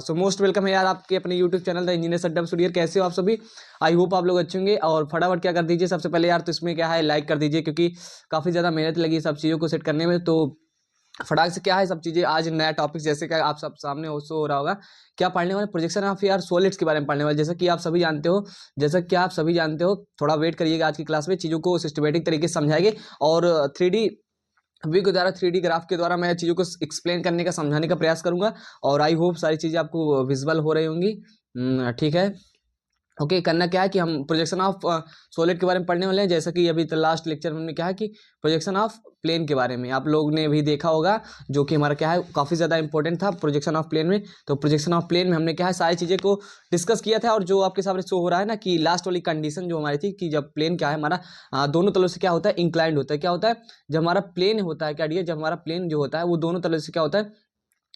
So most welcome है यार आपके अपने यूट्यूब चैनल द इंजीनियर अड्डा स्टूडियो। कैसे हो आप सभी? आई होप आप लोग अच्छे होंगे। और फटाफट क्या कर दीजिए सबसे पहले यार, तो इसमें क्या है लाइक कर दीजिए, क्योंकि काफ़ी ज़्यादा मेहनत लगी सब चीज़ों को सेट करने में। तो फटाक से क्या है सब चीज़ें, आज नया टॉपिक जैसे कि आप सब सामने हो शो हो रहा होगा, क्या पढ़ने वाले प्रोजेक्शन ऑफ यार सॉलिड्स के बारे में पढ़ने वाले। जैसा कि आप सभी जानते हो, थोड़ा वेट करिएगा, आज की क्लास में चीज़ों को सिस्टमेटिक तरीके से समझाएंगे और 3D व्यू के द्वारा, 3D ग्राफ के द्वारा मैं चीज़ों को एक्सप्लेन करने का, समझाने का प्रयास करूंगा। और आई होप सारी चीज़ें आपको विजुअल हो रही होंगी। ठीक है, ओके। करना क्या है कि हम प्रोजेक्शन ऑफ सॉलिड के बारे में पढ़ने वाले हैं। जैसा कि अभी लास्ट लेक्चर में हमने क्या है कि प्रोजेक्शन ऑफ प्लेन के बारे में आप लोग ने भी देखा होगा, जो कि हमारा क्या है काफ़ी ज़्यादा इंपॉर्टेंट था प्रोजेक्शन ऑफ प्लेन में। तो प्रोजेक्शन ऑफ प्लेन में हमने क्या है सारी चीज़ें को डिस्कस किया था। और जो आपके सामने शो हो रहा है ना कि लास्ट वाली कंडीशन जो हमारी थी कि जब प्लेन क्या है हमारा दोनों तलों से क्या होता है, इंक्लाइंड होता है। क्या होता है जब हमारा प्लेन होता है, क्या डियर, जब हमारा प्लेन जो होता है वो दोनों तलों से क्या होता है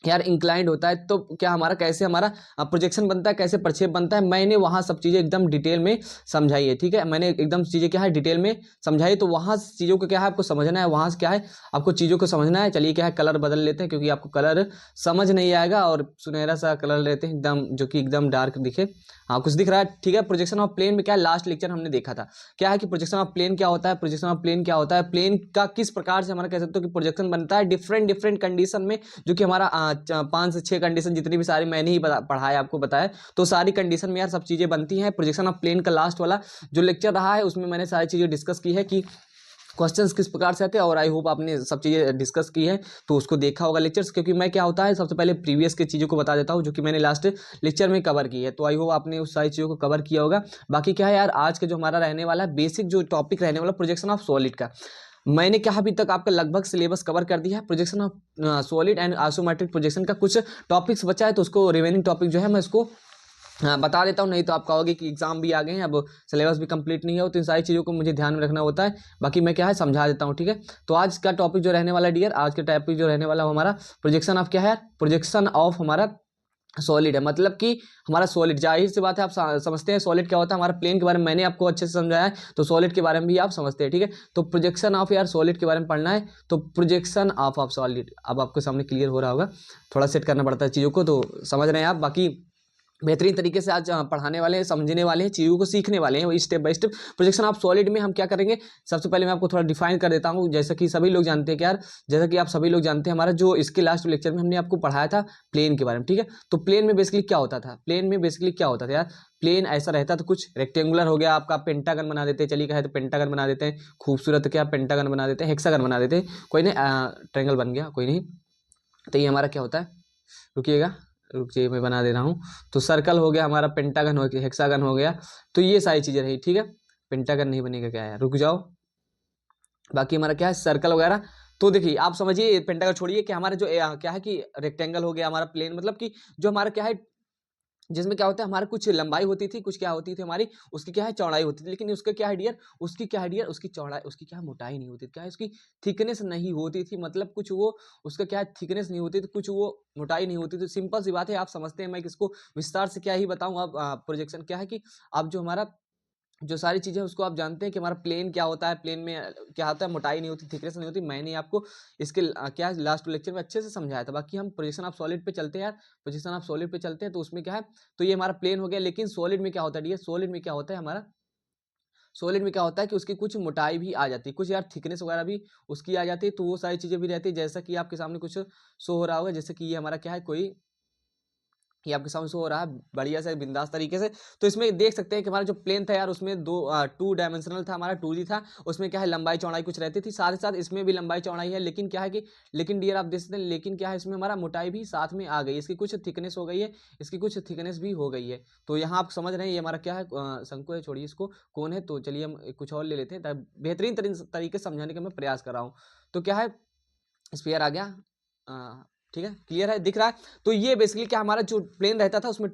यार, इंक्लाइंड होता है। तो क्या हमारा कैसे हमारा प्रोजेक्शन बनता है, कैसे प्रक्षेप बनता है, मैंने वहाँ सब चीज़ें एकदम डिटेल में समझाई है। ठीक है, मैंने एकदम चीज़ें क्या है डिटेल में समझाई। तो वहाँ चीज़ों को क्या है आपको समझना है, वहाँ से क्या है आपको चीज़ों को समझना है। चलिए क्या है कलर बदल लेते हैं, क्योंकि आपको कलर समझ नहीं आएगा। और सुनहरा सा कलर लेते हैं एकदम, जो कि एकदम डार्क दिखे। हाँ, कुछ दिख रहा है, ठीक है। प्रोजेक्शन ऑफ प्लेन में क्या है, लास्ट लेक्चर हमने देखा था क्या है कि प्रोजेक्शन ऑफ प्लेन क्या होता है। प्रोजेक्शन ऑफ प्लेन क्या होता है, प्लेन का किस प्रकार से हमारा कह सकते हो कि प्रोजेक्शन बनता है डिफरेंट डिफरेंट कंडीशन में, जो कि हमारा 5 से 6 कंडीशन जितनी भी सारी मैंने ही पढ़ाया, आपको बताया। तो सारी कंडीशन में यार सब चीज़ें बनती हैं। प्रोजेक्शन ऑफ प्लेन का लास्ट वाला जो लेक्चर रहा है उसमें मैंने सारी चीज़ें डिस्कस की है कि क्वेश्चंस किस प्रकार से आते हैं। और आई होप आपने सब चीज़ें डिस्कस की है, तो उसको देखा होगा लेक्चर्स। क्योंकि मैं क्या होता है सबसे पहले प्रीवियस की चीज़ों को बता देता हूँ, जो कि मैंने लास्ट लेक्चर में कवर की है। तो आई होप आपने उस सारी चीज़ों को कवर किया होगा। बाकी क्या है यार, आज का जो हमारा रहने वाला है बेसिक जो टॉपिक रहने वाला प्रोजेक्शन ऑफ सॉलिड का, मैंने क्या अभी तक आपका लगभग सिलेबस कवर कर दिया है। Projection of solid and isometric projection का कुछ टॉपिक्स बचा है, तो उसको रिमेनिंग टॉपिक जो है मैं इसको बता देता हूँ। नहीं तो आप कहोगे कि एग्जाम भी आ गए हैं, अब सिलेबस भी कंप्लीट नहीं है, तो इन सारी चीज़ों को मुझे ध्यान में रखना होता है। बाकी मैं क्या है समझा देता हूँ, ठीक है। तो आज का टॉपिक जो रहने वाला है डियर, आज का टॉपिक जो रहने वाला है हमारा प्रोजेक्शन ऑफ क्या है, प्रोजेक्शन ऑफ हमारा सॉलिड है। मतलब कि हमारा सॉलिड, जाहिर सी बात है आप समझते हैं सॉलिड क्या होता है। हमारा प्लेन के बारे में मैंने आपको अच्छे से समझाया है, तो सॉलिड के बारे में भी आप समझते हैं, ठीक है। तो प्रोजेक्शन ऑफ यार सॉलिड के बारे में पढ़ना है, तो प्रोजेक्शन ऑफ सॉलिड अब आपके सामने क्लियर हो रहा होगा। थोड़ा सेट करना पड़ता है चीज़ों को, तो समझ रहे हैं आप। बाकी बेहतरीन तरीके से आज पढ़ाने वाले हैं, समझने वाले हैं, चीज़ों को सीखने वाले हैं step by step. Projection of solid में हम क्या करेंगे, सबसे पहले मैं आपको थोड़ा डिफाइन कर देता हूँ। जैसा कि सभी लोग जानते हैं कि यार, जैसा कि आप सभी लोग जानते हैं, हमारा जो इसके लास्ट लेक्चर में हमने आपको पढ़ाया था प्लेन के बारे में, ठीक है। तो प्लेन में बेसिकली क्या होता था, प्लेन में बेसिकली क्या होता था यार, प्लेन ऐसा रहता था कुछ रेक्टेंगुलर हो गया आपका, पेंटागन बना देते हैं। चलिए कहे तो पेंटागन बना देते हैं, खूबसूरत क्या पेंटागन बना देते हैं, हेक्सागन बना देते हैं, कोई नहीं, ट्रायंगल बन गया, कोई नहीं। तो ये हमारा क्या होता है, रुकिएगा रुकिए मैं बना दे रहा हूँ। तो सर्कल हो गया हमारा, पेंटागन हो गया, हेक्सागन हो गया। तो ये सारी चीज़ें रही, ठीक है। पेंटागन नहीं बनेगा क्या है, रुक जाओ। बाकी हमारा क्या है सर्कल वगैरह। तो देखिए आप समझिए, पेंटागन छोड़िए कि हमारा जो क्या है कि रेक्टेंगल हो गया हमारा, प्लेन मतलब कि जो हमारा क्या है, जिसमें क्या होता है हमारा कुछ लंबाई होती थी, कुछ क्या होती थी हमारी, उसकी क्या है चौड़ाई होती थी। लेकिन उसका क्या है डियर, उसकी क्या है डियर, उसकी चौड़ाई, उसकी क्या है मोटाई नहीं होती थी, क्या है उसकी थिकनेस नहीं होती थी। मतलब कुछ वो उसका क्या है थिकनेस नहीं होती थी, कुछ वो मोटाई नहीं होती थी। सिंपल सी बात है, आप समझते हैं, मैं किसको विस्तार से क्या ही बताऊं। अब प्रोजेक्शन क्या है कि अब जो हमारा जो सारी चीज़ें उसको आप जानते हैं कि हमारा प्लेन क्या होता है, प्लेन में क्या होता है, मोटाई नहीं होती, थिकनेस नहीं होती। मैंने आपको इसके क्या लास्ट लेक्चर में अच्छे से समझाया था। बाकी हम प्रोजेक्शन ऑफ सॉलिड पे चलते हैं यार, प्रोजेक्शन ऑफ सॉलिड पे चलते हैं। तो उसमें क्या है, तो ये हमारा प्लेन हो गया। लेकिन सॉलिड में क्या होता है, ये सॉलिड में क्या होता है हमारा, सॉलिड में क्या होता है कि उसकी कुछ मोटाई भी आ जाती है, कुछ यार थिकनेस वगैरह भी उसकी आ जाती है। तो वो सारी चीज़ें भी रहती है, जैसा कि आपके सामने कुछ शो हो रहा होगा। जैसे कि ये हमारा क्या है, कोई ये आपके सामने शो हो रहा है बढ़िया से बिंदास तरीके से। तो इसमें देख सकते हैं कि हमारा जो प्लेन था यार, उसमें 2 डायमेंशनल था हमारा, 2D था। उसमें क्या है लंबाई चौड़ाई कुछ रहती थी, साथ ही साथ इसमें भी लंबाई चौड़ाई है। लेकिन क्या है कि, लेकिन डियर आप देख सकते हैं, लेकिन क्या है इसमें हमारा मोटाई भी साथ में आ गई, इसकी कुछ थिकनेस हो गई है, इसकी कुछ थिकनेस भी हो गई है। तो यहाँ आप समझ रहे हैं ये हमारा क्या है, शंकु है, छोड़िए इसको, कौन है। तो चलिए हम कुछ और ले लेते हैं, बेहतरीन तरीके से समझाने का मैं प्रयास कर रहा हूँ। तो क्या है, स्फीयर आ गया, ठीक है, क्लियर है, दिख रहा है। तो ये बेसिकली क्या हमारा जो प्लेन रहता था उसमें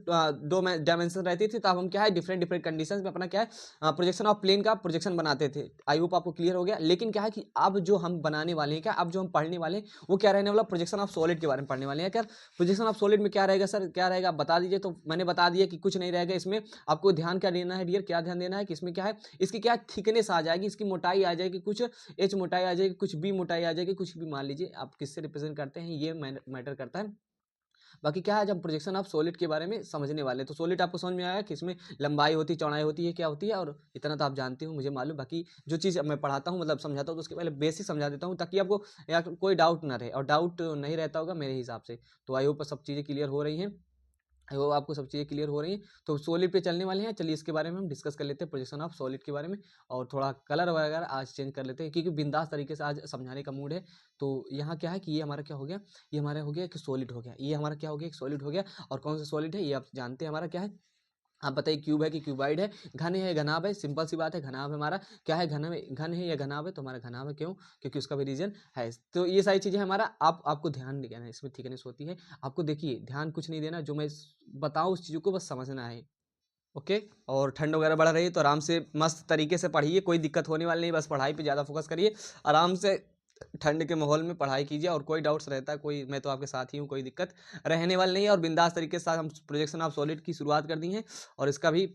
2 डायमेंशन रहती थी। तो अब हम क्या है डिफरेंट डिफरेंट कंडीशंस में अपना क्या है प्रोजेक्शन ऑफ प्लेन का प्रोजेक्शन बनाते थे। आई होप आपको क्लियर हो गया। लेकिन क्या है कि अब जो हम बनाने वाले हैं, क्या अब जो हम पढ़ने वाले हैं वो क्या रहने वाला, प्रोजेक्शन ऑफ सॉलिड के बारे में पढ़ने वाले हैं। क्या प्रोजेक्शन ऑफ सॉलिड में क्या रहेगा सर, क्या रहेगा आप बता दीजिए। तो मैंने बता दिया कि कुछ नहीं रहेगा इसमें। आपको ध्यान क्या देना है डियर, क्या ध्यान देना है कि इसमें क्या है, इसकी क्या थिकनेस आ जाएगी, इसकी मोटाई आ जाएगी, कुछ एच मोटाई आ जाएगी, कुछ बी मोटाई आ जाएगी, कुछ भी मान लीजिए आप किससे रिप्रेजेंट करते हैं, ये मैटर करता है। बाकी क्या है, जब प्रोजेक्शन ऑफ सॉलिड के बारे में समझने वाले, तो सॉलिड आपको समझ में आया कि इसमें लंबाई होती है, चौड़ाई होती है, क्या होती है, और इतना तो आप जानते हो, मुझे मालूम। बाकी जो चीज़ मैं पढ़ाता हूँ मतलब समझाता हूँ तो उसके पहले बेसिक समझा देता हूँ ताकि आपको या कोई डाउट ना रहे, और डाउट नहीं रहता होगा मेरे हिसाब से। तो आई होप सब चीज़ें क्लियर हो रही हैं, वो आपको सब चीज़ें क्लियर हो रही हैं। तो सॉलिड पे चलने वाले हैं, चलिए इसके बारे में हम डिस्कस कर लेते हैं, प्रोजेक्शन ऑफ सॉलिड के बारे में। और थोड़ा कलर वगैरह आज चेंज कर लेते हैं क्योंकि बिंदास तरीके से आज समझाने का मूड है। तो यहाँ क्या है कि ये हमारा क्या हो गया, ये हमारा हो गया कि सॉलिड हो गया, ये हमारा क्या हो गया, एक सॉलिड हो गया। और कौन सा सॉलिड है ये आप जानते हैं, हमारा क्या है, आप बताइए, क्यूब है कि क्यूबाइड है, घन है घनाभ है, सिंपल सी बात है, घनाभ है हमारा क्या है, घन है या घनाभ है, तो हमारा घनाभ है। क्यों? क्योंकि उसका भी रीजन है। तो ये सारी चीज़ें हमारा आपको ध्यान देना है, इसमें थिकनेस होती है। आपको देखिए ध्यान कुछ नहीं देना, जो मैं बताऊँ उस चीज़ों को बस समझना है। ओके। और ठंड वगैरह बढ़ रही है तो आराम से मस्त तरीके से पढ़िए, कोई दिक्कत होने वाली नहीं, बस पढ़ाई पे ज़्यादा फोकस करिए, आराम से ठंड के माहौल में पढ़ाई कीजिए। और कोई डाउट्स रहता है कोई, मैं तो आपके साथ ही हूँ, कोई दिक्कत रहने वाली नहीं है। और बिंदास तरीके के साथ हम प्रोजेक्शन ऑफ सॉलिड की शुरुआत कर दी है, और इसका भी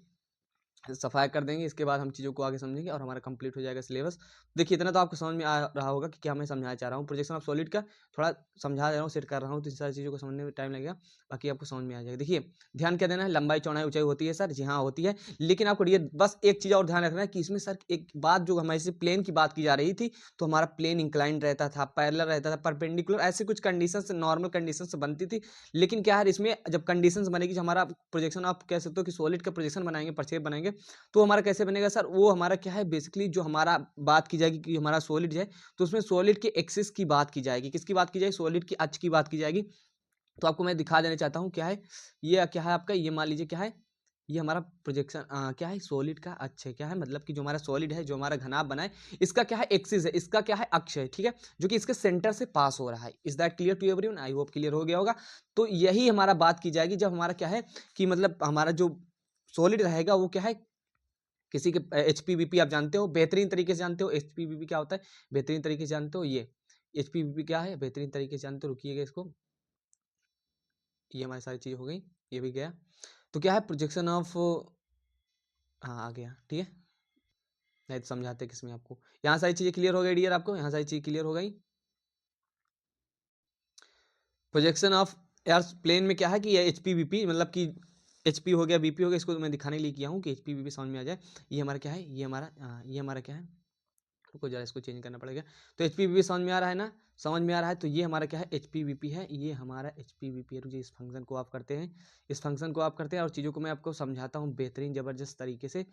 सफाया कर देंगे। इसके बाद हम चीज़ों को आगे समझेंगे और हमारा कंप्लीट हो जाएगा सिलेबस। देखिए इतना तो आपको समझ में आ रहा होगा कि क्या मैं समझाना चाह रहा हूँ। प्रोजेक्शन ऑफ सॉलिड का थोड़ा समझा दे रहा हूँ, सेट कर रहा हूँ, तो इन सारी चीज़ों को समझने में टाइम लगेगा, बाकी आपको समझ में आ जाएगा। देखिए ध्यान क्या देना है, लंबाई चौड़ाई ऊंचाई होती है सर, जी हाँ होती है, लेकिन आपको ये बस एक चीज़ और ध्यान रखना है कि इसमें सर एक बात, जो हमारे प्लेन की बात की जा रही थी, तो हमारा प्लेन इंक्लाइंड रहता था, पैरेलल रहता था, परपेंडिकुलर, ऐसे कुछ कंडीशंस नॉर्मल कंडीशंस बनती थी। लेकिन क्या है इसमें जब कंडीशंस बनेगी, जो हमारा प्रोजेक्शन आप कह सकते हो कि सॉलिड का प्रोजेक्शन बनाएंगे, परसेप बनाएंगे, तो हमारा कैसे बनेगा सर, वो हमारा क्या है, बेसिकली जो हमारा बात की जाएगी कि हमारा सॉलिड है, तो उसमें सॉलिड के एक्सिस की बात की जाएगी, किसकी बात की जाएगी, सॉलिड की अक्ष की बात की जाएगी। तो आपको मैं दिखा देना चाहता हूँ क्या है, ये क्या है आपका, ये मान लीजिए क्या है, ये हमारा प्रोजेक्शन क्या है, सॉलिड का अक्ष है, क्या है मतलब कि जो हमारा सॉलिड है, जो हमारा घनाभ बना है, इसका क्या है, एक्सिस है, इसका क्या है, अक्ष है, ठीक है, जो कि इसके सेंटर से पास हो रहा है। Is that clear to everyone? I hope clear हो गया होगा। तो यही हमारा बात की जाएगी जब हमारा क्या है कि मतलब हमारा जो सॉलिड रहेगा वो क्या है, किसी के एचपीवीपी आप जानते हो, बेहतरीन तरीके से जानते हो एचपीवीपी क्या होता है, बेहतरीन तरीके से जानते हो। ये एचपीवीपी क्या है, बेहतरीन तरीके से जानते हो, रुकिएगा इसको, ये हमारी सारी चीज़ हो गई, ये भी गया। तो क्या है प्रोजेक्शन ऑफ, हाँ आ गया, ठीक है, नहीं तो समझाते किसमें आपको, यहाँ सारी चीज़ें क्लियर हो गई डियर, आपको यहाँ सारी चीज़ क्लियर हो गई। प्रोजेक्शन ऑफ यार प्लेन में क्या है कि ये एचपीवीपी मतलब कि एचपी हो गया, बीपी हो गया, इसको मैं दिखाने के लिए किया हूँ कि एचपीवीपी समझ में आ जाए। ये हमारा क्या है, ये हमारा क्या है, रुको जरा इसको चेंज करना पड़ेगा। तो एच पी समझ में आ रहा है ना, समझ में आ रहा है। तो ये हमारा क्या है, एच पी है, ये हमारा एच पी है। रुझे इस फंक्शन को आप करते हैं, इस फंक्शन को आप करते हैं, और चीज़ों को मैं आपको समझाता हूँ बेहतरीन ज़बरदस्त तरीके से,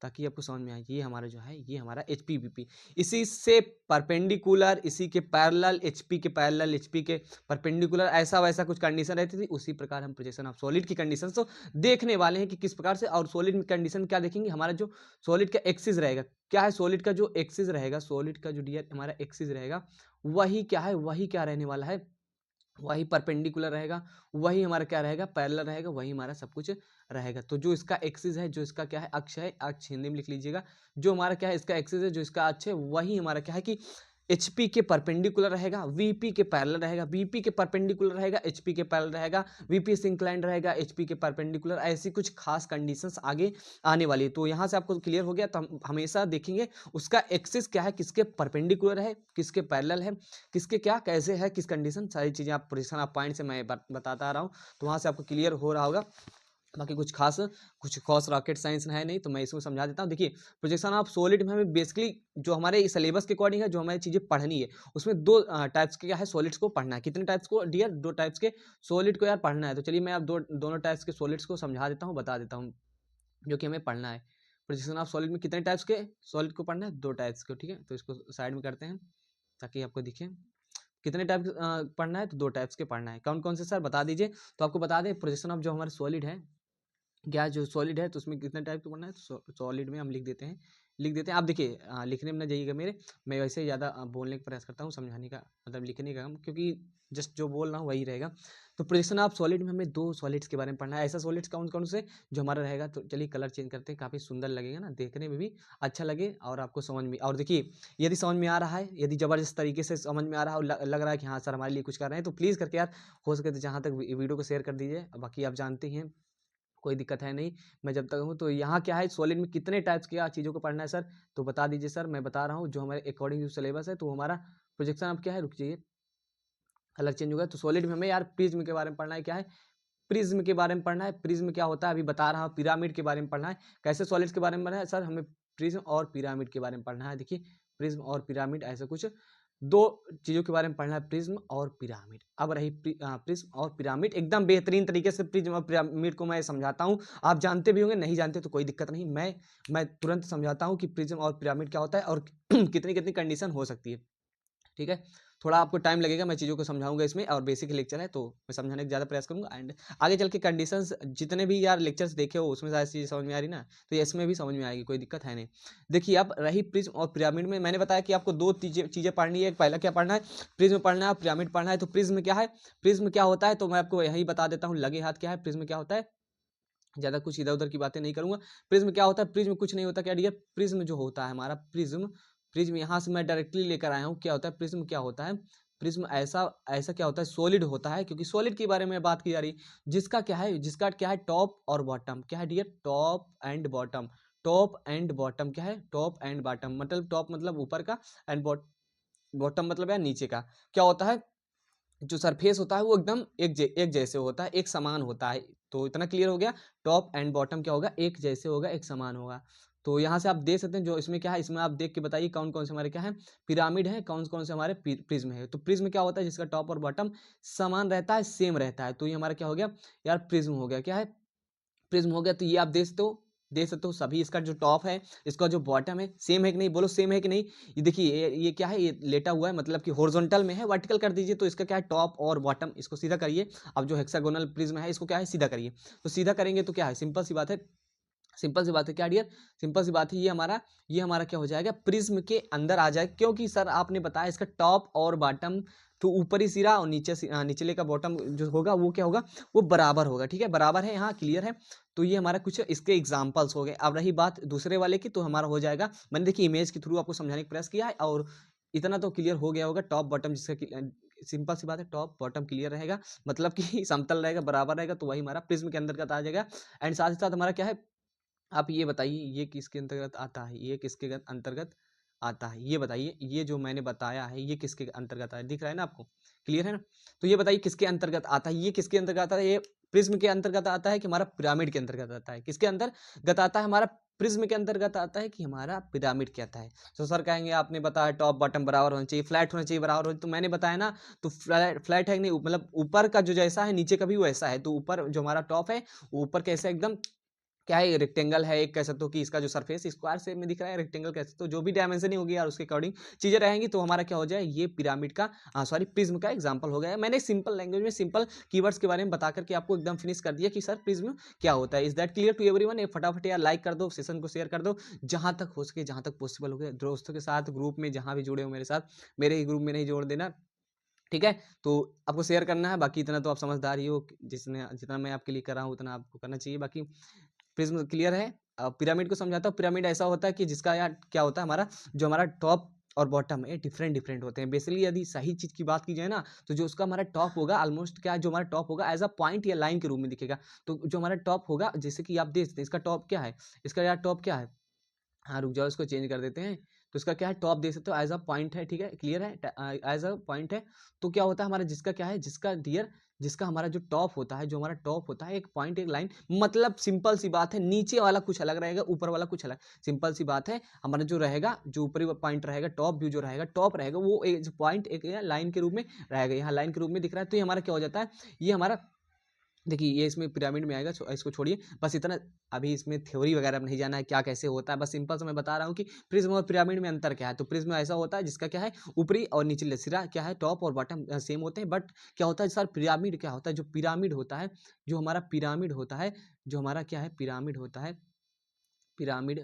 ताकि आपको समझ में आए। ये हमारा जो है, ये हमारा एच पी, इसी से परपेंडिकुलर, इसी के पैरेलल, एचपी के पैरेलल, एचपी के परपेंडिकुलर, ऐसा वैसा कुछ कंडीशन रहती थी। उसी प्रकार हम प्रोजेक्शन ऑफ सॉलिड की कंडीशन तो देखने वाले हैं कि किस प्रकार से। और सॉलिड में कंडीशन क्या देखेंगे, हमारा जो सॉलिड का एक्सिस रहेगा, क्या है, सॉलिड का जो एक्सिस रहेगा, सॉलिड का जो डियर हमारा एक्सिस रहेगा, वही क्या है, वही क्या रहने वाला है, वही परपेंडिकुलर रहेगा, वही हमारा क्या रहेगा, पैरेलल रहेगा, वही हमारा सब कुछ रहेगा। तो जो इसका एक्सिस है, जो इसका क्या है, अक्ष है, अक्ष हिंदी में लिख लीजिएगा, जो हमारा क्या है इसका एक्सिस है, जो इसका अक्ष है, वही हमारा क्या है कि एचपी के परपेंडिकुलर रहेगा, वीपी के पैरेलल रहेगा, वीपी के परपेंडिकुलर रहेगा, एचपी के पैरेलल रहेगा, वीपी से इंक्लाइंड रहेगा, एचपी के परपेंडिकुलर। ऐसी कुछ खास कंडीशंस आगे आने वाली है। तो यहाँ से आपको क्लियर हो गया। तो हम हमेशा देखेंगे उसका एक्सिस क्या है, किसके परपेंडिकुलर है, किसके पैरेलल है, किसके क्या कैसे है, किस कंडीशन, सारी चीज़ें आप पोजिशन ऑफ पॉइंट से मैं बताता आ रहा हूँ। तो वहाँ से आपको क्लियर हो रहा होगा। बाकी कुछ खास रॉकेट साइंस है नहीं, तो मैं इसमें समझा देता हूँ। देखिए प्रोजेक्शन ऑफ सॉलिड में हमें बेसिकली जो हमारे सिलेबस के अकॉर्डिंग है, जो हमारी चीज़ें पढ़नी है, उसमें दो टाइप्स के क्या है, सॉलिड्स को पढ़ना है। कितने टाइप्स को डियर, दो टाइप्स के सॉलिड को यार पढ़ना है। तो चलिए मैं आप दोनों टाइप्स के सॉलिड्स को समझा देता हूँ, बता देता हूँ, जो कि हमें पढ़ना है। प्रोजेक्शन ऑफ सॉलिड में कितने टाइप्स के सॉलिड को पढ़ना है, दो टाइप्स को, ठीक है। तो इसको साइड में करते हैं ताकि आपको दिखे कितने टाइप पढ़ना है, तो दो टाइप्स के पढ़ना है। कौन कौन से सर बता दीजिए। तो आपको बता दें प्रोजेक्शन ऑफ जो हमारे सॉलिड है, क्या जो सॉलिड है, तो उसमें कितने टाइप का पढ़ना है, तो सॉलिड में हम लिख देते हैं। आप देखिए लिखने में ना जाइएगा मेरे, मैं वैसे ही ज़्यादा बोलने का प्रयास करता हूँ, समझाने का मतलब लिखने का कम, क्योंकि जस्ट जो बोल रहा हूँ वही रहेगा। तो प्रोजेक्शन ऑफ सॉलिड में हमें दो सॉलिड्स के बारे में पढ़ना है। ऐसा सॉलिड्स कौन कौन से जो हमारा रहेगा। तो चलिए कलर चेंज करते हैं, काफ़ी सुंदर लगेगा ना, देखने में भी अच्छा लगे और आपको समझ में। और देखिए यदि समझ में आ रहा है, यदि ज़बरदस्त तरीके से समझ में आ रहा है और लग रहा है कि हाँ सर हमारे लिए कुछ कर रहे हैं, तो प्लीज़ करके यार हो सके तो जहाँ तक वीडियो को शेयर कर दीजिए। बाकी आप जानते हैं कोई दिक्कत है नहीं, मैं जब तक हूँ। तो यहाँ क्या है, सॉलिड में कितने टाइप्स की चीज़ों को पढ़ना है सर, तो बता दीजिए सर। मैं बता रहा हूँ जो हमारे अकॉर्डिंग जो सिलेबस है, तो हमारा प्रोजेक्शन अब क्या है, रुक जाइए, कलर चेंज हो गया। तो सॉलिड में हमें यार प्रिज्म के बारे में पढ़ना है, क्या है प्रिज्म के बारे में पढ़ना है। प्रिज्म क्या होता है अभी बता रहा हूँ। पिरामिड के बारे में पढ़ना है। कैसे सॉलिड्स के बारे में पढ़ना है सर, हमें प्रिज्म और पिरामिड के बारे में पढ़ना है। देखिए प्रिज्म और पिरामिड ऐसा कुछ दो चीज़ों के बारे में पढ़ना है, प्रिज्म और पिरामिड। अब रही प्रिज्म और पिरामिड, एकदम बेहतरीन तरीके से प्रिज्म और पिरामिड को मैं समझाता हूँ। आप जानते भी होंगे, नहीं जानते तो कोई दिक्कत नहीं, मैं तुरंत समझाता हूँ कि प्रिज्म और पिरामिड क्या होता है और कितनी कितनी कंडीशन हो सकती है। ठीक है, थोड़ा आपको टाइम लगेगा, मैं चीज़ों को समझाऊंगा इसमें, और बेसिक लेक्चर है तो मैं समझाने का ज़्यादा प्रयास करूंगा। एंड आगे चल के कंडीशंस जितने भी यार लेक्चर्स देखे हो उसमें सारी चीज़ समझ में आ रही ना, तो इसमें भी समझ में आएगी, कोई दिक्कत है नहीं। देखिए अब रही प्रिज्म और पिरामिड में, मैंने बताया कि आपको दो चीज़ें पढ़नी है। पहला क्या पढ़ना है, प्रिज्म पढ़ना है, पिरामिड पढ़ना है। तो प्रिज्म क्या है, प्रिज्म क्या होता है, तो मैं आपको यही बता देता हूँ लगे हाथ क्या है। प्रिज्म क्या होता है, ज़्यादा कुछ इधर उधर की बातें नहीं करूंगा। प्रिज्म क्या होता है, प्रिज्म कुछ नहीं होता क्या डियर, प्रिज्म जो होता है हमारा प्रिज्म, प्रिज्म यहाँ से मैं डायरेक्टली लेकर आया हूँ। क्या होता है प्रिज्म, क्या होता है प्रिज्म, ऐसा ऐसा क्या होता है, सॉलिड होता है, क्योंकि सॉलिड के बारे में बात की जा रही है। जिसका क्या है टॉप और बॉटम, क्या है dear, top and bottom. Top and bottom क्या है, टॉप एंड बॉटम, मतलब टॉप मतलब ऊपर का, एंड बॉटम मतलब यार नीचे का। क्या होता है, जो सरफेस होता है वो एकदम एक जैसे होता है, एक समान होता है। तो इतना क्लियर हो गया, टॉप एंड बॉटम क्या होगा, एक जैसे होगा, एक समान होगा। तो यहाँ से आप देख सकते हैं जो इसमें क्या है, इसमें आप देख के बताइए कौन कौन से हमारे क्या है पिरामिड है, कौन कौन से हमारे प्रिज्म है। तो प्रिज्म क्या होता है, जिसका टॉप और बॉटम समान रहता है, सेम रहता है। तो ये हमारा क्या हो गया यार, प्रिज्म हो गया। क्या है, प्रिज्म हो गया। तो ये आप देख सकते हो सभी, इसका जो टॉप है, इसका जो बॉटम है, सेम है कि नहीं, बोलो सेम है कि नहीं। ये देखिए ये क्या है, ये लेटा हुआ है, मतलब कि हॉरिजॉन्टल में है, वर्टिकल कर दीजिए तो इसका क्या है टॉप और बॉटम, इसको सीधा करिए। अब जो हेक्सागोनल प्रिज्म है इसको क्या है सीधा करिए। तो सीधा करेंगे तो क्या है, सिंपल सी बात है, सिंपल सी बात है क्या डियर, सिंपल सी बात है, ये हमारा क्या हो जाएगा, प्रिज्म के अंदर आ जाए। क्योंकि सर आपने बताया इसका टॉप और बॉटम, तो ऊपरी सिरा और निचले का बॉटम जो होगा वो क्या होगा, वो बराबर होगा। ठीक है, बराबर है, यहाँ क्लियर है। तो ये हमारा कुछ इसके एग्जाम्पल्स हो गए। अब रही बात दूसरे वाले की, तो हमारा हो जाएगा, मैंने देखिए इमेज के थ्रू आपको समझाने का प्रयास किया है, और इतना तो क्लियर हो गया होगा। टॉप बॉटम जिसका सिंपल सी बात है, टॉप बॉटम क्लियर रहेगा, मतलब कि समतल रहेगा, बराबर रहेगा, तो वही हमारा प्रिज्म के अंतर्गत आ जाएगा। एंड साथ ही साथ हमारा क्या है, आप ये बताइए ये किसके अंतर्गत आता है, ये किसके अंतर्गत आता है, ये बताइए, ये जो मैंने बताया है ये किसके अंतर्गत आता है, दिख रहा है ना आपको, क्लियर है ना। तो ये बताइए किसके अंतर्गत आता है, ये किसके अंतर्गत आता है, ये प्रिज्म के अंतर्गत आता है कि हमारा पिरामिड के अंतर्गत आता है, किसके अंतर्गत आता है, हमारा प्रिज्म के अंतर्गत आता है कि हमारा पिरामिड के आता है। तो सर कहेंगे आपने बताया टॉप बॉटम बराबर होना चाहिए, फ्लैट होना चाहिए, बराबर होना, तो मैंने बताया ना, तो फ्लैट है कि नहीं, मतलब ऊपर का जो जैसा है नीचे का भी वैसा है। तो ऊपर जो हमारा टॉप है, ऊपर कैसे एकदम क्या है, रेक्टेंगल है, एक कह सकते हो कि इसका जो सरफेस स्क्वायर शेप में दिख रहा है, रेक्टेंगल कह सकते हो, जो भी डायमेंशन ही होगी यार उसके अकॉर्डिंग चीजें रहेंगी। तो हमारा क्या हो जाए, ये पिरामिड का सॉरी प्रिज्म का एग्जांपल हो गया। मैंने सिंपल लैंग्वेज में सिंपल कीवर्ड्स के बारे में बता करके आपको एकदम फिनिश कर दिया कि सर प्रिज्म क्या होता है। Is that clear to everyone. ये फटाफट यार लाइक कर दो, सेशन को शेयर कर दो, जहां तक हो सके, जहां तक पॉसिबल हो गया, दोस्तों के साथ ग्रुप में जहां भी जुड़े हो मेरे साथ, मेरे ही ग्रुप में नहीं जोड़ देना। ठीक है, तो आपको शेयर करना है, बाकी इतना तो आप समझदार ही हो, जिसने जितना मैं आपके लिए कर रहा हूँ उतना आपको करना चाहिए। बाकी प्रिज्म क्लियर है। पिरामिड को समझाता हूँ। पिरामिड ऐसा होता है कि जिसका यार क्या होता है, हमारा जो हमारा टॉप और बॉटम है डिफरेंट डिफरेंट होते हैं। बेसिकली यदि सही चीज की बात की जाए ना, तो जो उसका हमारा टॉप होगा ऑलमोस्ट क्या है, जो हमारा टॉप होगा एज अ पॉइंट या लाइन के रूप में दिखेगा। तो जो हमारा टॉप होगा, जैसे कि आप देख सकते हैं इसका टॉप क्या है, इसका यार टॉप क्या है, हाँ रुक जाओ इसको चेंज कर देते हैं। तो इसका क्या है, टॉप देख सकते हो एज अ पॉइंट है, ठीक है क्लियर है, एज अ पॉइंट है। तो क्या होता है हमारा, जिसका क्या है, जिसका डियर, जिसका हमारा जो टॉप होता है, जो हमारा टॉप होता है एक पॉइंट एक लाइन, मतलब सिंपल सी बात है, नीचे वाला कुछ अलग रहेगा, ऊपर वाला कुछ अलग। सिंपल सी बात है, हमारा जो रहेगा, जो ऊपरी पॉइंट रहेगा, टॉप व्यू जो रहेगा, टॉप रहेगा वो एक पॉइंट एक लाइन के रूप में रहेगा, यहाँ लाइन के रूप में दिख रहा है। तो ये हमारा क्या हो जाता है, ये हमारा देखिए ये इसमें पिरामिड में आएगा, इसको छोड़िए बस इतना। अभी इसमें थ्योरी वगैरह में नहीं जाना है, क्या कैसे होता है, बस सिंपल से मैं बता रहा हूँ कि प्रिज्म और पिरामिड में अंतर क्या है। तो प्रिज्म ऐसा होता है जिसका क्या है, ऊपरी और निचले सिरा क्या है, टॉप और बॉटम सेम होते हैं। बट क्या होता है सर, पिरामिड क्या होता है, जो पिरामिड होता है, जो हमारा पिरामिड होता है, जो हमारा क्या है पिरामिड होता है, पिरामिड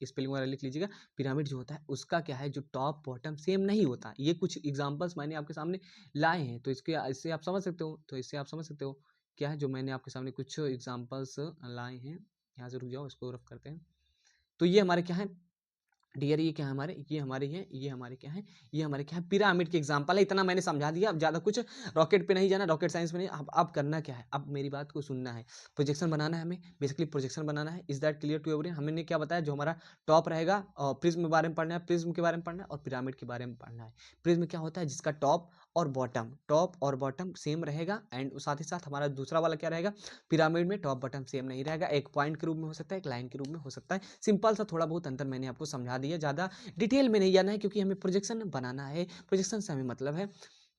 स्पेलिंग वगैरह लिख लीजिएगा। पिरामिड जो होता है उसका क्या है, जो टॉप बॉटम सेम नहीं होता। ये कुछ एग्जांपल्स मैंने आपके सामने लाए हैं, तो इससे आप समझ सकते हो, तो इससे आप समझ सकते हो क्या है, जो मैंने आपके सामने कुछ एग्जांपल्स लाए हैं। यहाँ से रुक जाओ, इसको रफ करते हैं। तो ये हमारे क्या है डियर, ये क्या है हमारे, ये हमारे हैं, ये हमारे क्या है, ये हमारे क्या है पिरामिड के एग्जांपल है। इतना मैंने समझा दिया, अब ज़्यादा कुछ रॉकेट पे नहीं जाना, रॉकेट साइंस में नहीं। अब करना क्या है, अब मेरी बात को सुनना है। प्रोजेक्शन बनाना है हमें, बेसिकली प्रोजेक्शन बनाना है। Is that clear to everyone. हमने क्या बताया, जो हमारा टॉप रहेगा, और प्रिज्म के बारे में पढ़ना है, प्रिज्म के बारे में पढ़ना है, और पिरामिड के बारे में पढ़ना है। प्रिज्म क्या होता है, जिसका टॉप और बॉटम, टॉप और बॉटम सेम रहेगा। एंड साथ ही साथ हमारा दूसरा वाला क्या रहेगा, पिरामिड में टॉप बॉटम सेम नहीं रहेगा, एक पॉइंट के रूप में हो सकता है, एक लाइन के रूप में हो सकता है। सिंपल सा थोड़ा बहुत अंतर मैंने आपको समझा दिया, ज़्यादा डिटेल में नहीं जाना है क्योंकि हमें प्रोजेक्शन बनाना है, प्रोजेक्शन से हमें मतलब है।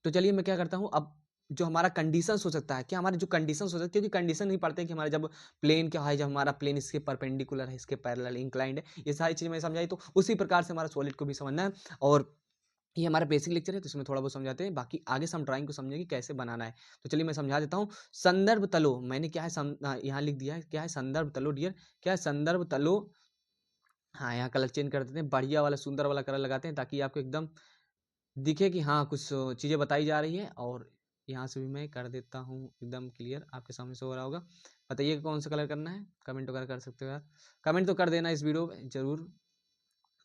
तो चलिए मैं क्या करता हूँ, अब जो हमारा कंडीशंस हो सकता है, क्या हमारे जो कंडीशंस हो सकते हैं, क्योंकि कंडीशन नहीं पढ़ते हैं कि हमारा जब प्लेन क्या है, जब हमारा प्लेन इसके परपेंडिकुलर है, इसके पैरेलल इंक्लाइंड है, ये सारी चीज़ें मैं समझाई, तो उसी प्रकार से हमारा सॉलिड को भी समझना है। और ये हमारा बेसिक लेक्चर है तो इसमें थोड़ा बहुत समझाते हैं, बाकी आगे से हम ड्राइंग को समझेंगे कैसे बनाना है। तो चलिए मैं समझा देता हूँ। संदर्भ तलो मैंने क्या है यहाँ लिख दिया है, क्या है संदर्भ तलो डियर, क्या है संदर्भ तलो। हाँ, यहाँ कलर चेंज कर देते हैं, बढ़िया वाला सुंदर वाला कलर लगाते हैं ताकि आपको एकदम दिखे कि हाँ कुछ चीज़ें बताई जा रही है। और यहाँ से भी मैं कर देता हूँ एकदम क्लियर, आपके सामने से हो रहा होगा। बताइए कौन सा कलर करना है, कमेंट वगैरह कर सकते हो यार, कमेंट तो कर देना इस वीडियो में ज़रूर,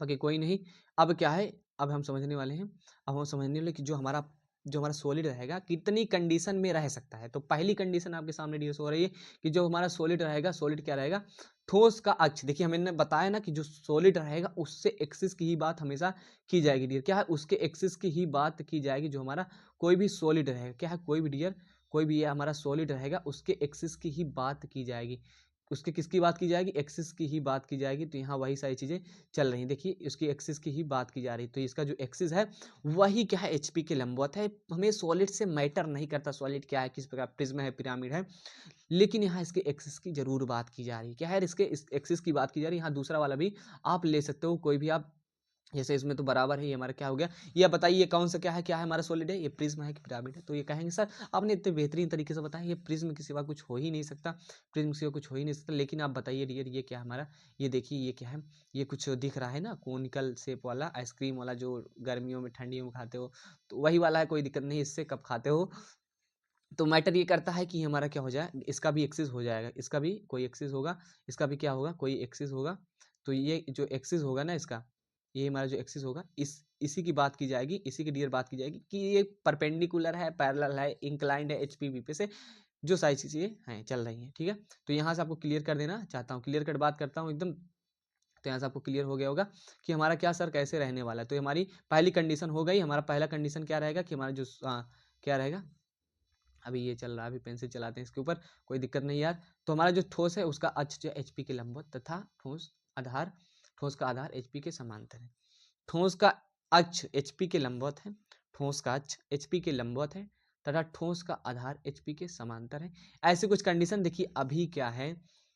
बाकी कोई नहीं। अब क्या है, अब हम समझने वाले हैं, अब हम समझने वाले कि जो हमारा सॉलिड रहेगा कितनी कंडीशन में रह सकता है। तो पहली कंडीशन आपके सामने डी हो रही है कि जो हमारा सॉलिड रहेगा, सॉलिड क्या रहेगा, ठोस का अक्ष। देखिए हमने बताया ना कि जो सॉलिड रहेगा उससे एक्सिस की ही बात हमेशा की जाएगी डियर, क्या है उसके एक्सिस की ही बात की जाएगी। जो हमारा कोई भी सॉलिड रहेगा, क्या है कोई भी डियर, कोई भी ये हमारा सॉलिड रहेगा उसके एक्सिस की ही बात की जाएगी। उसके किसकी बात की जाएगी, एक्सिस की ही बात की जाएगी। तो यहाँ वही सारी चीज़ें चल रही हैं, देखिए उसकी एक्सिस की ही बात की जा रही है। तो इसका जो एक्सिस है वही क्या है, एचपी के लंबवत है। हमें सॉलिड से मैटर नहीं करता सॉलिड क्या है, किस प्रकार प्रिज्म है, पिरामिड है, लेकिन यहाँ इसके एक्सिस की जरूर बात की जा रही है। क्या है, इसके इस एक्सिस की बात की जा रही है। यहाँ दूसरा वाला भी आप ले सकते हो, कोई भी आप, जैसे इसमें तो बराबर है, ये हमारा क्या हो गया, ये आप बताइए कौन सा क्या है हमारा सॉलिड है, ये प्रिज्म है कि पिरामिड है। तो ये कहेंगे सर आपने इतने बेहतरीन तरीके से बताया, ये प्रिज्म के सिवा कुछ हो ही नहीं सकता, प्रिज्म के सिवा कुछ हो ही नहीं सकता। लेकिन आप बताइए डियर ये क्या है हमारा, ये देखिए ये क्या है, ये कुछ दिख रहा है ना कोनिकल शेप वाला, आइसक्रीम वाला जो गर्मियों में ठंडियों में खाते हो, तो वही वाला है, कोई दिक्कत नहीं इससे, कब खाते हो। तो मैटर ये करता है कि हमारा क्या हो जाए, इसका भी एक्सिस हो जाएगा, इसका भी कोई एक्सिस होगा, इसका भी क्या होगा, कोई एक्सिस होगा। तो ये जो एक्सिस होगा ना इसका, ये हमारा जो एक्सिस होगा, इसी की बात की जाएगी, इसी की डियर बात की जाएगी कि ये परपेंडिकुलर है, पैरेलल है, इंक्लाइंड है, एचपी पे से जो सारी चीज़ें हैं चल रही हैं, ठीक है। तो यहाँ से आपको क्लियर कर देना चाहता हूँ, क्लियर कट बात करता हूँ एकदम। तो यहाँ से आपको क्लियर हो गया होगा कि हमारा क्या सर कैसे रहने वाला है। तो हमारी पहली कंडीशन हो गई, हमारा पहला कंडीशन क्या रहेगा कि हमारा जो क्या रहेगा, अभी ये चल रहा है, अभी पेंसिल चलाते हैं इसके ऊपर, कोई दिक्कत नहीं यार। तो हमारा जो ठोस है उसका अक्ष जो एचपी के लंबवत तथा ठोस का आधार एचपी के समांतर है। ठोस का अक्ष एचपी के लंबवत है, ठोस का अक्ष एचपी के लंबवत है तथा ठोस का आधार एचपी के समांतर है। ऐसे कुछ कंडीशन देखिए,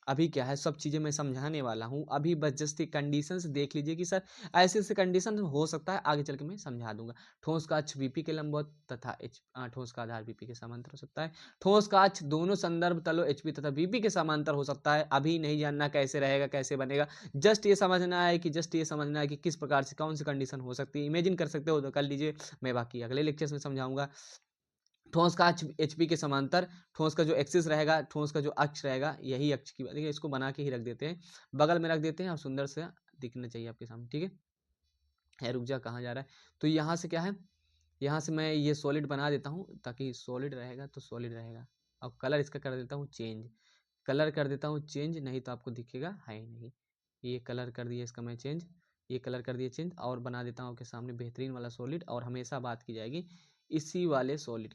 अभी क्या है सब चीज़ें मैं समझाने वाला हूँ। अभी बस जस्ट कंडीशंस देख लीजिए कि सर ऐसे ऐसे कंडीशन हो सकता है, आगे चल के मैं समझा दूंगा। ठोस का अक्ष वीपी के लंबवत तथा ठोस का आधार वीपी के समांतर हो सकता है। ठोस का अक्ष दोनों संदर्भ तलों एचपी तथा वीपी के समांतर हो सकता है। अभी नहीं जानना कैसे रहेगा, कैसे बनेगा, जस्ट ये समझना है कि किस प्रकार से कौन सी कंडीशन हो सकती है। इमेजिन कर सकते हो तो कर लीजिए, मैं बाकी अगले लेक्चर्स में समझाऊंगा। ठोस का अक्ष एचपी के समांतर, ठोस का जो एक्सिस रहेगा, ठोस का जो अक्ष रहेगा, यही अक्ष की देखिए, इसको बना के ही रख देते हैं, बगल में रख देते हैं और सुंदर से दिखना चाहिए आपके सामने, ठीक है। रुक जा, कहाँ जा रहा है। तो यहाँ से क्या है, यहाँ से मैं ये सॉलिड बना देता हूँ ताकि सॉलिड रहेगा तो सॉलिड रहेगा। अब कलर इसका कर देता हूँ चेंज, कलर कर देता हूँ चेंज, नहीं तो आपको दिखेगा है ही नहीं। ये कलर कर दिया इसका मैं चेंज, ये कलर कर दिया चेंज, और बना देता हूँ आपके सामने बेहतरीन वाला सॉलिड। और हमेशा बात की जाएगी इसी वाले सॉलिड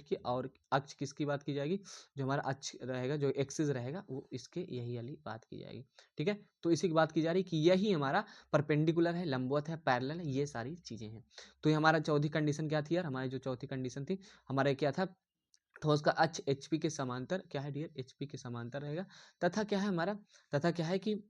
की, और अक्ष किसकी बात की जाएगी, जो हमारा अक्ष रहेगा, जो एक्सिस रहेगा, वो इसके यही वाली बात की जाएगी, ठीक है। तो इसी की बात की जा रही है कि यही हमारा परपेंडिकुलर है, लंबवत है, पैरेलल है, ये सारी चीज़ें हैं। तो ये हमारा चौथी कंडीशन क्या थी यार, हमारी जो चौथी कंडीशन थी, हमारे क्या था, ठोस का अक्ष एचपी के समांतर क्या है डियर, एचपी के समांतर रहेगा। तथा क्या है हमारा, तथा क्या है कि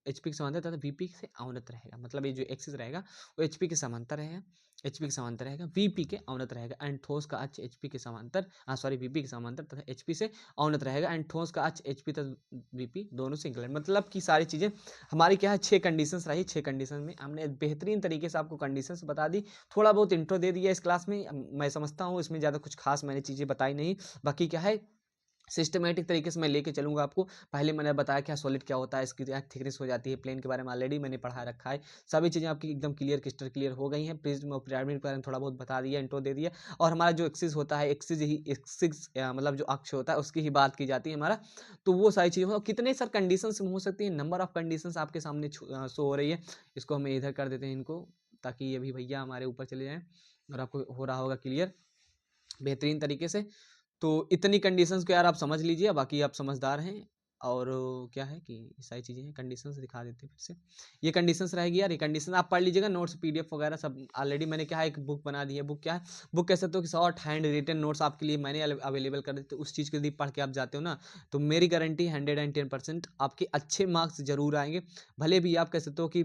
एचपी के समांतर तथा वीपी से अवनत रहेगा। मतलब ये जो एक्सिस रहेगा वो एचपी के समांतर रहेगा, एचपी के समांतर रहेगा, वीपी के अवनत रहेगा। एंड ठोस का अक्ष एचपी के समांतर, वीपी के समांतर तथा एचपी से अवनत रहेगा। एंड ठोस का अक्ष एचपी तथा वीपी दोनों से इंक्लाइन। मतलब कि सारी चीज़ें हमारी क्या है, 6 कंडीशंस रही, 6 कंडीशन में हमने बेहतरीन तरीके से आपको कंडीशंस बता दी, थोड़ा बहुत इंट्रो दे दिया इस क्लास में। मैं समझता हूँ इसमें ज़्यादा कुछ खास मैंने चीज़ें बताई नहीं, बाकी क्या है सिस्टमेटिक तरीके से मैं लेके चलूंगा आपको। पहले मैंने बताया क्या सॉलिड क्या होता है, इसकी थिकनेस हो जाती है, प्लेन के बारे में ऑलरेडी मैंने पढ़ा रखा है, सभी चीज़ें आपकी एकदम क्लियर क्रिस्टल क्लियर हो गई हैं। प्रिज्म और पिरामिड के बारे में थोड़ा बहुत बता दिया, इंट्रो दे दिया। और हमारा जो एक्सिस होता है, एक्सिस मतलब जो अक्ष होता है उसकी ही बात की जाती है हमारा। तो वो सारी चीज़ें कितने सर कंडीशन हो सकती है, नंबर ऑफ कंडीशन आपके सामने शो हो रही है। इसको हमें इधर कर देते हैं इनको, ताकि ये भी भैया हमारे ऊपर चले जाएँ। और आपको हो रहा होगा क्लियर बेहतरीन तरीके से। तो इतनी कंडीशंस को यार आप समझ लीजिए, बाकी आप समझदार हैं। और क्या है कि ये सारी चीज़ें हैं, कंडीशंस दिखा देते हैं फिर से। ये कंडीशंस रहेगी यार, ये कंडीशन आप पढ़ लीजिएगा, नोट्स पीडीएफ वगैरह सब ऑलरेडी मैंने क्या है एक बुक बना दी है। बुक क्या है, बुक कह सकते हो कि शॉर्ट हैंड रिटन नोट्स आपके लिए मैंने अवेलेबल कर देते। उस चीज़ को यदि पढ़ के आप जाते हो ना, तो मेरी गारंटी 110% आपके अच्छे मार्क्स जरूर आएंगे। भले भी आप कह सकते हो कि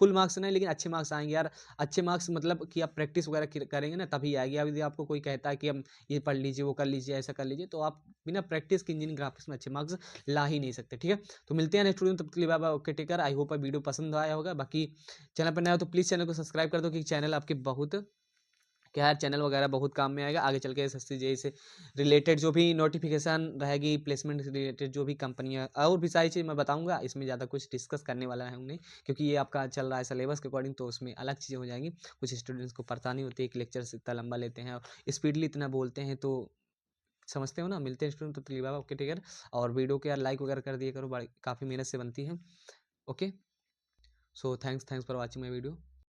फुल मार्क्स नहीं, लेकिन अच्छे मार्क्स आएंगे यार। अच्छे मार्क्स मतलब कि आप प्रैक्टिस वगैरह करेंगे ना तभी आएगी। अब यदि आपको कोई कहता है कि हम ये पढ़ लीजिए, वो कर लीजिए, ऐसा कर लीजिए, तो आप बिना प्रैक्टिस के इंजीनियरिंग ग्राफिक्स में अच्छे मार्क्स ला ही नहीं सकते। ठीक है, तो मिलते हैं नेक्स्ट वीडियो में, तब तक के लिए bye bye, okay take care. I hope video पसंद आया होगा। बाकी चैनल पर नया हो तो प्लीज़ चैनल को सब्सक्राइब कर दो, क्योंकि चैनल आपके बहुत क्या है, चैनल वगैरह बहुत काम में आएगा आगे चल के। एसएससी जेईई से रिलेटेड जो भी नोटिफिकेशन रहेगी, प्लेसमेंट से रिलेटेड जो भी कंपनियां और भी सारी चीज़ मैं बताऊंगा। इसमें ज़्यादा कुछ डिस्कस करने वाला है नहीं, क्योंकि ये आपका चल रहा है सिलेबस के अकॉर्डिंग, तो उसमें अलग चीज़ें हो जाएंगी। कुछ स्टूडेंट्स को पता नहीं होती, एक लेक्चर से इतना लंबा लेते हैं और स्पीडली इतना बोलते हैं, तो समझते हो ना। मिलते हैं स्टूडेंट, तो तकलीफ है, ओके टेक केयर। और वीडियो को यार लाइक वगैरह कर दिया करो, काफ़ी मेहनत से बनती है। Okay, so thanks for watching my video.